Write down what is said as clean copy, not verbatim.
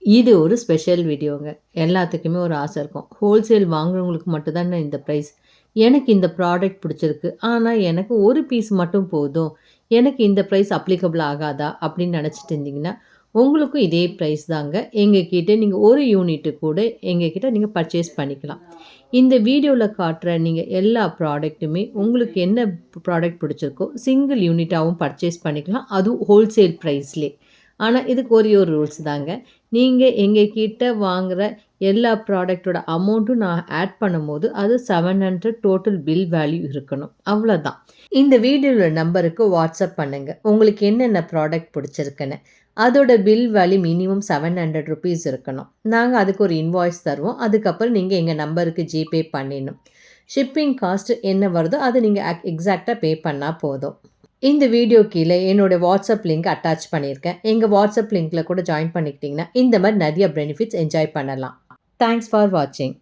இது ஒரு ஸ்பெஷல் வீடியோங்க. எல்லாத்துக்குமே ஒரு ஆசை இருக்கும். ஹோல்சேல் வாங்குறவங்களுக்கு மட்டும் தானே இந்த ப்ரைஸ். எனக்கு இந்த ப்ராடக்ட் பிடிச்சிருக்கு. ஆனா, எனக்கு ஒரு பீஸ் மட்டும் போதும். எனக்கு இந்த ப்ரைஸ் அப்ளிகபிள் ஆகாதா? அப்படின்னு நினச்சிட்டு இருந்தீங்கன்னா, உங்களுக்கும் இதே ப்ரைஸ் தாங்க. எங்ககிட்ட நீங்க ஒரு யூனிட் கூட எங்ககிட்ட நீங்க பர்ச்சேஸ் பண்ணிக்கலாம். இந்த வீடியோல காட்டுற நீங்க எல்லா ப்ராடக்ட்டுமே உங்களுக்கு என்ன ப்ராடக்ட் பிடிச்சிருக்கோ, சிங்கிள் யூனிட்டாவும் பர்ச்சேஸ் பண்ணிக்கலாம். அதுவும் ஹோல்சேல் ப்ரைஸ்லே. ஆனா, இதுக்கு ஒரே ஒரு ரூல்ஸ் தாங்க. நீங்க எங்ககிட்ட வாங்குற எல்லா ப்ராடக்ட்டோட அமௌண்ட்டும் நான் ஆட் பண்ணும்போது, அது 700 டோட்டல் பில் வேல்யூ இருக்கணும். அவ்வளோதான். இந்த வீடியோல நம்பருக்கு வாட்ஸ்அப் பண்ணுங்க. உங்களுக்கு என்னென்ன ப்ராடக்ட் பிடிச்சிருக்குன்னு. அதோட பில் வேல்யூ மினிமம் ₹700 இருக்கணும். நாங்க அதுக்கு ஒரு இன்வாய்ஸ் தருவோம். அதுக்கப்புறம் நீங்க எங்க நம்பருக்கு ஜிபே பண்ணிடணும். ஷிப்பிங் காஸ்ட் என்ன வருதோ அத நீங்க எக்ஸாக்ட்டா பே பண்ணா போதும். இந்த வீடியோ கீழ என்னோட வாட்ஸ்அப் லிங்க் அட்டாச் பண்ணியிருக்கேன். எங்க வாட்ஸ்அப் லிங்க்ல கூட ஜாயின் பண்ணிக்கிட்டீங்கன்னா, இந்த மாரி நெறைய பெனிஃபிட்ஸ் என்ஜாய் பண்ணலாம். தேங்க்ஸ் ஃபார் வாட்சிங்.